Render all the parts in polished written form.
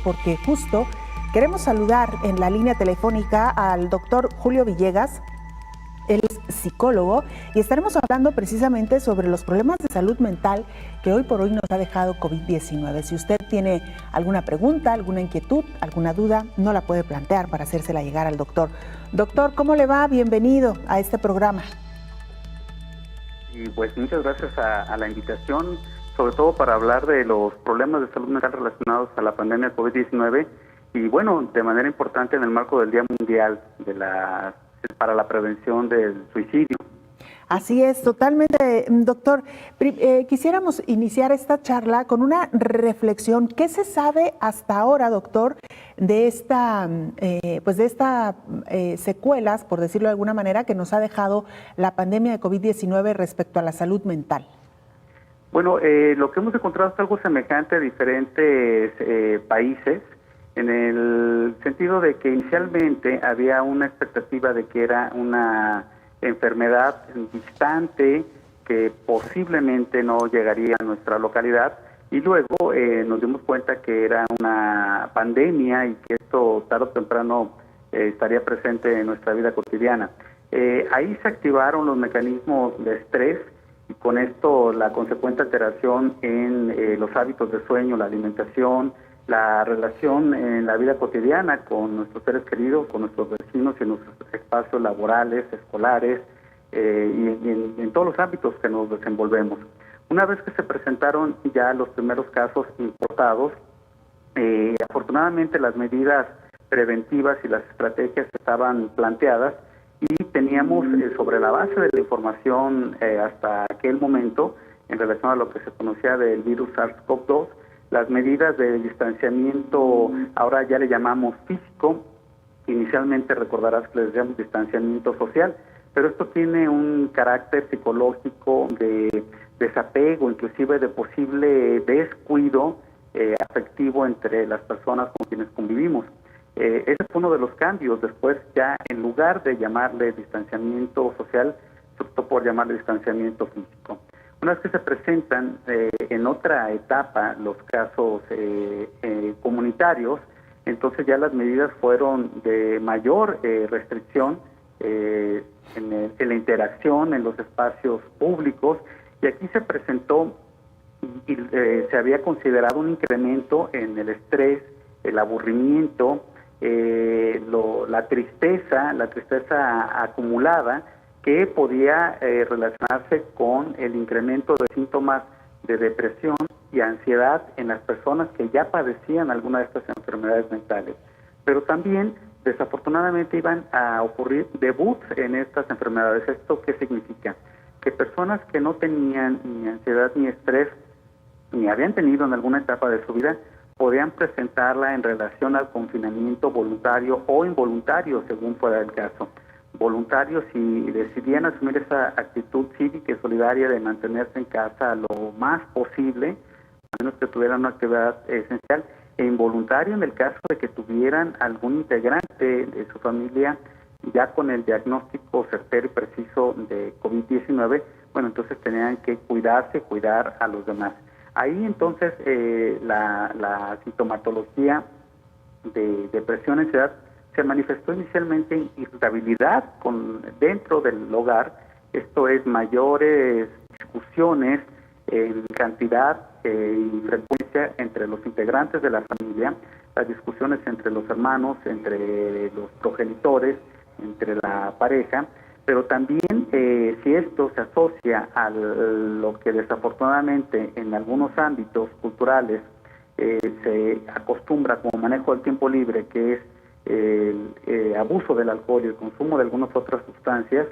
porque justo queremos saludar en la línea telefónica al doctor Julio Villegas. Él es psicólogo y estaremos hablando precisamente sobre los problemas de salud mental que hoy por hoy nos ha dejado COVID-19. Si usted tiene alguna pregunta, alguna inquietud, alguna duda, no la puede plantear para hacérsela llegar al doctor. Doctor, ¿cómo le va? Bienvenido a este programa. Y pues muchas gracias a la invitación, sobre todo para hablar de los problemas de salud mental relacionados a la pandemia COVID-19 y bueno, de manera importante en el marco del Día Mundial para la prevención del suicidio. Así es, totalmente, doctor. Quisiéramos iniciar esta charla con una reflexión. ¿Qué se sabe hasta ahora, doctor, de estas secuelas, por decirlo de alguna manera, que nos ha dejado la pandemia de COVID-19 respecto a la salud mental? Bueno, lo que hemos encontrado es algo semejante a diferentes países, en el sentido de que inicialmente había una expectativa de que era una enfermedad distante que posiblemente no llegaría a nuestra localidad y luego nos dimos cuenta que era una pandemia y que esto tarde o temprano estaría presente en nuestra vida cotidiana. Ahí se activaron los mecanismos de estrés y con esto la consecuente alteración en los hábitos de sueño, la alimentación, la relación en la vida cotidiana con nuestros seres queridos, con nuestros vecinos y en nuestros espacios laborales, escolares y en todos los ámbitos que nos desenvolvemos. Una vez que se presentaron ya los primeros casos importados, afortunadamente las medidas preventivas y las estrategias estaban planteadas y teníamos sobre la base de la información hasta aquel momento en relación a lo que se conocía del virus SARS-CoV-2, las medidas de distanciamiento, ahora ya le llamamos físico, inicialmente recordarás que les llamamos distanciamiento social, pero esto tiene un carácter psicológico de desapego, inclusive de posible descuido afectivo entre las personas con quienes convivimos. Ese fue uno de los cambios. Después ya en lugar de llamarle distanciamiento social, se optó por llamarle distanciamiento físico. Una vez que se presentan en otra etapa los casos comunitarios, entonces ya las medidas fueron de mayor restricción en la interacción en los espacios públicos y aquí se presentó y se había considerado un incremento en el estrés, el aburrimiento, la tristeza acumulada que podía relacionarse con el incremento de síntomas de depresión y ansiedad en las personas que ya padecían alguna de estas enfermedades mentales. Pero también, desafortunadamente, iban a ocurrir debuts en estas enfermedades. ¿Esto qué significa? Que personas que no tenían ni ansiedad ni estrés, ni habían tenido en alguna etapa de su vida, podían presentarla en relación al confinamiento voluntario o involuntario, según fuera el caso. Voluntarios si decidían asumir esa actitud cívica y solidaria de mantenerse en casa lo más posible, a menos que tuvieran una actividad esencial, e involuntario en el caso de que tuvieran algún integrante de su familia ya con el diagnóstico certero y preciso de COVID-19, bueno, entonces tenían que cuidarse y cuidar a los demás. Ahí entonces la sintomatología de depresión y ansiedad se manifestó inicialmente en irritabilidad dentro del hogar, esto es mayores discusiones en cantidad y frecuencia entre los integrantes de la familia, las discusiones entre los hermanos, entre los progenitores, entre la pareja, pero también si esto se asocia a lo que desafortunadamente en algunos ámbitos culturales se acostumbra como manejo del tiempo libre, que es el abuso del alcohol y el consumo de algunas otras sustancias,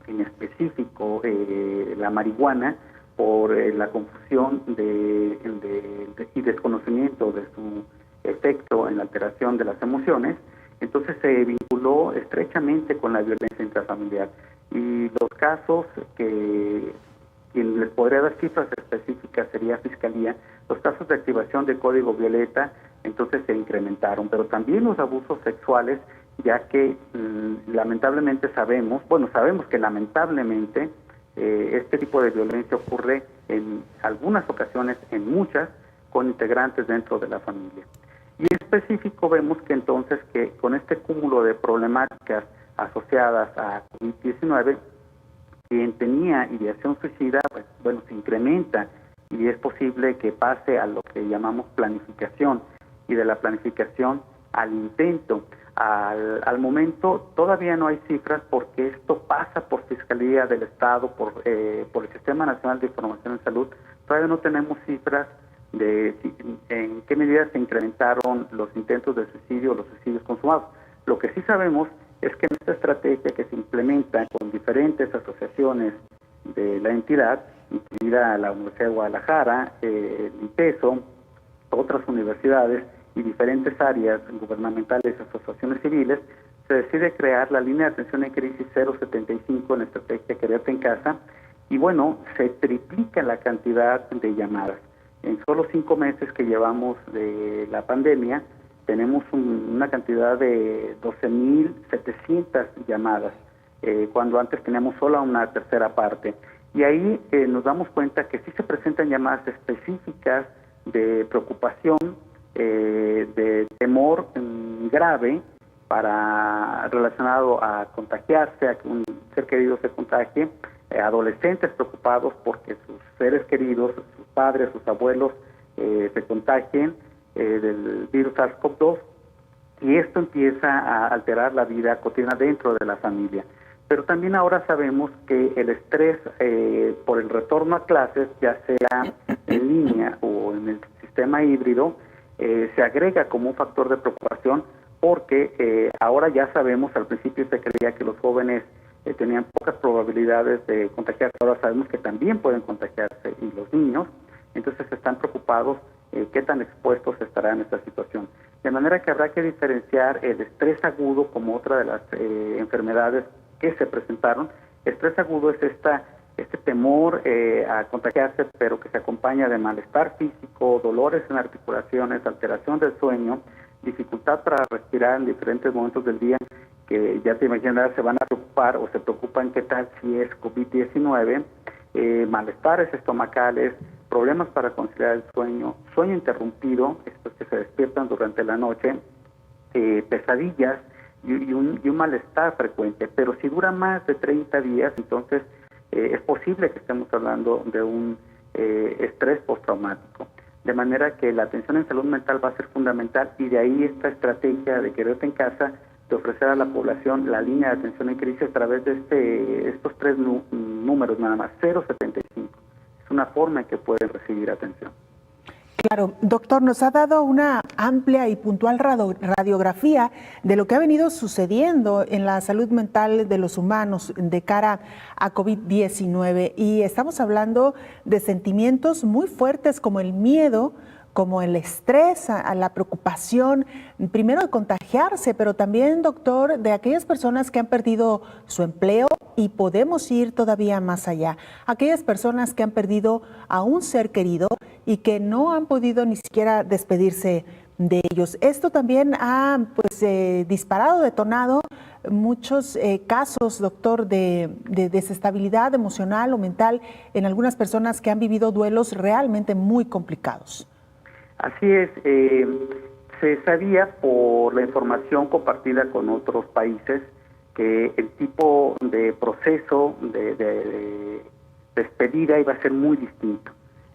en específico la marihuana, por la confusión y desconocimiento de su efecto en la alteración de las emociones, entonces se vinculó estrechamente con la violencia intrafamiliar. Y los casos que quien les podría dar cifras específicas sería Fiscalía, los casos de activación de código violeta entonces se incrementaron, pero también los abusos sexuales, ya que lamentablemente sabemos que lamentablemente este tipo de violencia ocurre en algunas ocasiones, en muchas, con integrantes dentro de la familia. Y en específico vemos que entonces que con este cúmulo de problemáticas asociadas a COVID-19, quien tenía ideación suicida, pues bueno, se incrementa y es posible que pase a lo que llamamos planificación, y de la planificación al intento. Al momento todavía no hay cifras porque esto pasa por Fiscalía del Estado, por el Sistema Nacional de Información en Salud. Todavía no tenemos cifras de en qué medida se incrementaron los intentos de suicidio o los suicidios consumados. Lo que sí sabemos es que en esta estrategia que se implementa con diferentes asociaciones de la entidad, incluida la Universidad de Guadalajara, el ITESO, otras universidades y diferentes áreas gubernamentales y asociaciones civiles, se decide crear la línea de atención en crisis 075 en la estrategia Quererte en Casa, y bueno, se triplica la cantidad de llamadas. En solo 5 meses que llevamos de la pandemia, tenemos una cantidad de 12.700 llamadas, cuando antes teníamos solo una tercera parte. Y ahí nos damos cuenta que sí se presentan llamadas específicas de preocupación, de temor grave relacionado a contagiarse, a que un ser querido se contagie, adolescentes preocupados porque sus seres queridos, sus padres, sus abuelos se contagien del virus SARS-CoV-2, y esto empieza a alterar la vida cotidiana dentro de la familia. Pero también ahora sabemos que el estrés por el retorno a clases, ya sea en línea o en el sistema híbrido, se agrega como un factor de preocupación, porque ahora ya sabemos, al principio se creía que los jóvenes tenían pocas probabilidades de contagiarse, ahora sabemos que también pueden contagiarse, y los niños, entonces están preocupados qué tan expuestos estarán en esta situación. De manera que habrá que diferenciar el estrés agudo como otra de las enfermedades que se presentaron. Estrés agudo es este temor a contagiarse, pero que se acompaña de malestar físico, dolores en articulaciones, alteración del sueño, dificultad para respirar en diferentes momentos del día, que ya te imaginarás se van a preocupar o se preocupan qué tal si es COVID-19, malestares estomacales, problemas para conciliar el sueño, sueño interrumpido, estos que se despiertan durante la noche, pesadillas y un malestar frecuente. Pero si dura más de 30 días, entonces es posible que estemos hablando de un estrés postraumático. De manera que la atención en salud mental va a ser fundamental, y de ahí esta estrategia de Quererte en Casa, de ofrecer a la población la línea de atención en crisis a través de estos 3 números nada más, 075. Es una forma en que pueden recibir atención. Claro, doctor, nos ha dado una amplia y puntual radiografía de lo que ha venido sucediendo en la salud mental de los humanos de cara a COVID-19, y estamos hablando de sentimientos muy fuertes como el miedo, como el estrés, a la preocupación, primero de contagiarse, pero también, doctor, de aquellas personas que han perdido su empleo, y podemos ir todavía más allá, aquellas personas que han perdido a un ser querido y que no han podido ni siquiera despedirse de ellos. Esto también ha disparado, detonado muchos casos, doctor, de desestabilidad emocional o mental en algunas personas que han vivido duelos realmente muy complicados. Así es, se sabía por la información compartida con otros países que el tipo de proceso de despedida iba a ser muy distinto.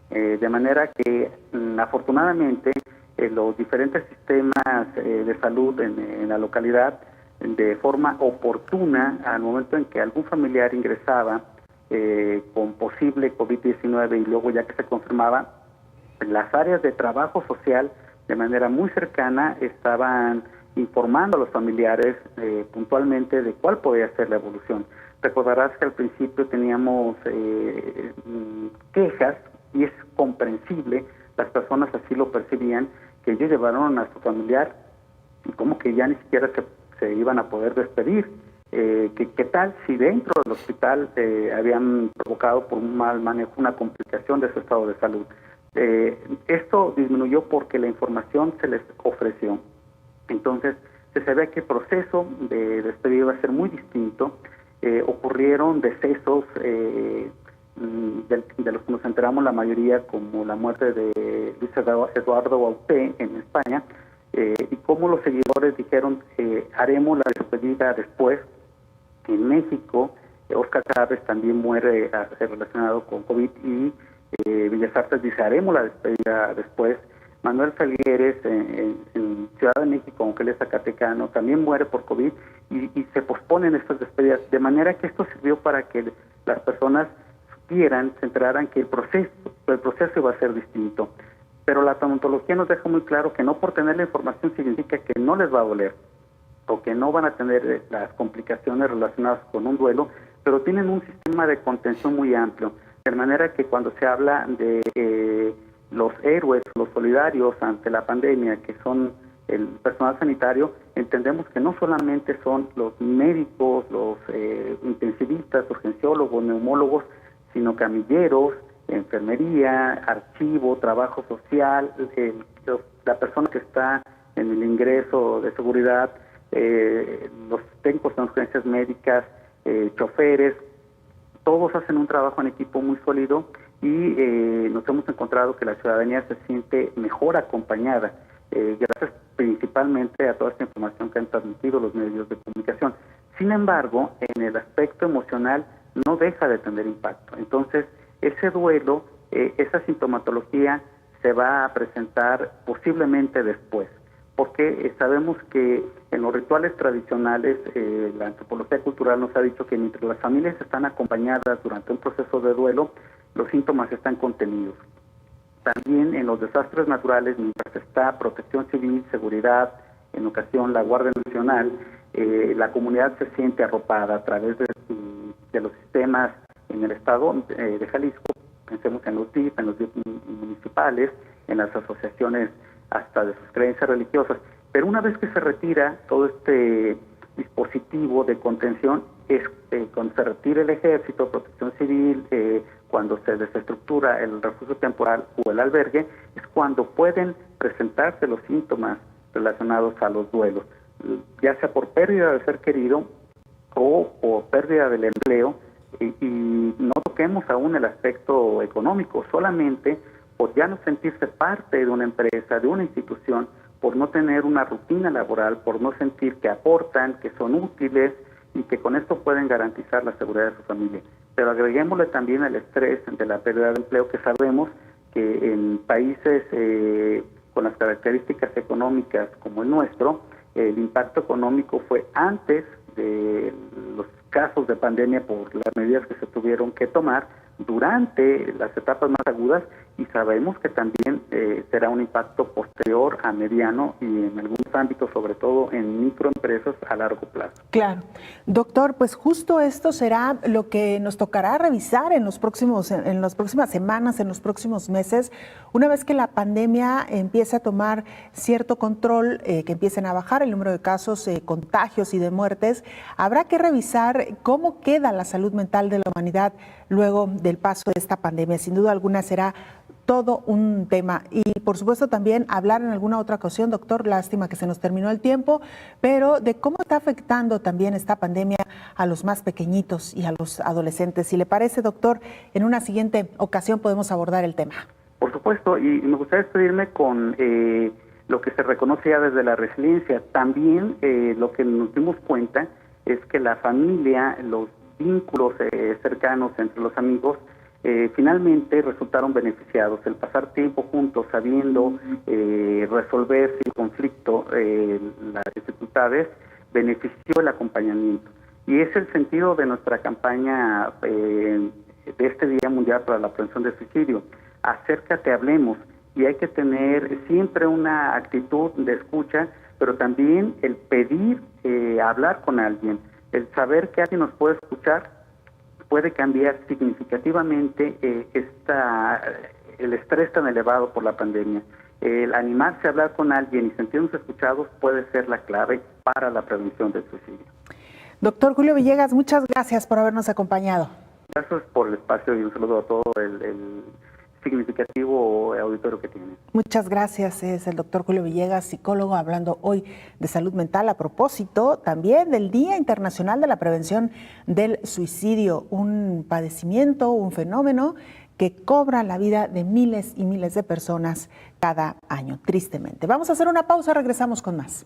De manera que afortunadamente los diferentes sistemas de salud en la localidad, de forma oportuna, al momento en que algún familiar ingresaba con posible COVID-19 y luego ya que se confirmaba, las áreas de trabajo social de manera muy cercana estaban informando a los familiares puntualmente de cuál podía ser la evolución. Recordarás que al principio teníamos quejas, y es comprensible, las personas así lo percibían, que ellos llevaron a su familiar y como que ya ni siquiera se iban a poder despedir. ¿Qué tal si dentro del hospital habían provocado por un mal manejo una complicación de su estado de salud? Esto disminuyó porque la información se les ofreció. Entonces, se sabía que el proceso de despedida iba a ser muy distinto. Ocurrieron decesos de los que nos enteramos la mayoría, como la muerte de Luis Eduardo Bauté en España, y cómo los seguidores dijeron, haremos la despedida después. En México, Óscar Chávez también muere relacionado con COVID y Bellas Artes dice, haremos la despedida después. Manuel Felgueres en Ciudad de México, aunque él es zacatecano, también muere por COVID y se posponen estas despedidas, de manera que esto sirvió para que las personas supieran, se enteraran que el proceso iba a ser distinto. Pero la tanatología nos deja muy claro que no por tener la información significa que no les va a doler o que no van a tener las complicaciones relacionadas con un duelo, pero tienen un sistema de contención muy amplio, de manera que cuando se habla de los héroes, los solidarios ante la pandemia, que son el personal sanitario, entendemos que no solamente son los médicos, los intensivistas, urgenciólogos, neumólogos, sino camilleros, enfermería, archivo, trabajo social, la persona que está en el ingreso de seguridad, los técnicos de urgencias médicas, choferes, todos hacen un trabajo en equipo muy sólido y nos hemos encontrado que la ciudadanía se siente mejor acompañada, gracias principalmente a toda esta información que han transmitido los medios de comunicación. Sin embargo, en el aspecto emocional no deja de tener impacto. Entonces, ese duelo, esa sintomatología se va a presentar posiblemente después, porque sabemos que en los rituales tradicionales, la antropología cultural nos ha dicho que mientras las familias están acompañadas durante un proceso de duelo, los síntomas están contenidos. También en los desastres naturales, mientras está protección civil, seguridad, en ocasión la Guardia Nacional, la comunidad se siente arropada a través de los sistemas en el estado de Jalisco, pensemos en los DIF, en los DIF municipales, en las asociaciones hasta de sus creencias religiosas. Pero una vez que se retira todo este dispositivo de contención, es cuando se retira el ejército, protección civil, cuando se desestructura el refugio temporal o el albergue, es cuando pueden presentarse los síntomas relacionados a los duelos, ya sea por pérdida de ser querido o por pérdida del empleo, y no toquemos aún el aspecto económico, solamente por ya no sentirse parte de una empresa, de una institución, por no tener una rutina laboral, por no sentir que aportan, que son útiles y que con esto pueden garantizar la seguridad de su familia. Pero agreguémosle también el estrés de la pérdida de empleo, que sabemos que en países con las características económicas como el nuestro, el impacto económico fue antes de los casos de pandemia por las medidas que se tuvieron que tomar durante las etapas más agudas, y sabemos que también será un impacto posterior a mediano y en algunos ámbitos, sobre todo en microempresas, a largo plazo. Claro. Doctor, pues justo esto será lo que nos tocará revisar en las próximas semanas, en los próximos meses, una vez que la pandemia empiece a tomar cierto control, que empiecen a bajar el número de casos, contagios y de muertes. Habrá que revisar cómo queda la salud mental de la humanidad luego del paso de esta pandemia. Sin duda alguna será todo un tema. Y por supuesto también hablar en alguna otra ocasión, doctor, lástima que se nos terminó el tiempo, pero de cómo está afectando también esta pandemia a los más pequeñitos y a los adolescentes. Si le parece, doctor, en una siguiente ocasión podemos abordar el tema. Por supuesto, y me gustaría despedirme con lo que se reconoce ya desde la resiliencia. También lo que nos dimos cuenta es que la familia, los vínculos cercanos entre los amigos, finalmente resultaron beneficiados. El pasar tiempo juntos, sabiendo resolver sin conflicto las dificultades, benefició el acompañamiento. Y es el sentido de nuestra campaña de este Día Mundial para la Prevención del Suicidio. Acércate, hablemos. Y hay que tener siempre una actitud de escucha, pero también el pedir hablar con alguien. El saber que alguien nos puede escuchar puede cambiar significativamente el estrés tan elevado por la pandemia. El animarse a hablar con alguien y sentirnos escuchados puede ser la clave para la prevención del suicidio. Doctor Julio Villegas, muchas gracias por habernos acompañado. Gracias por el espacio y un saludo a todo el significativo auditorio que tiene. Muchas gracias. Es el doctor Julio Villegas, psicólogo, hablando hoy de salud mental a propósito también del Día Internacional de la Prevención del Suicidio, un padecimiento, un fenómeno que cobra la vida de miles y miles de personas cada año, tristemente. Vamos a hacer una pausa, regresamos con más.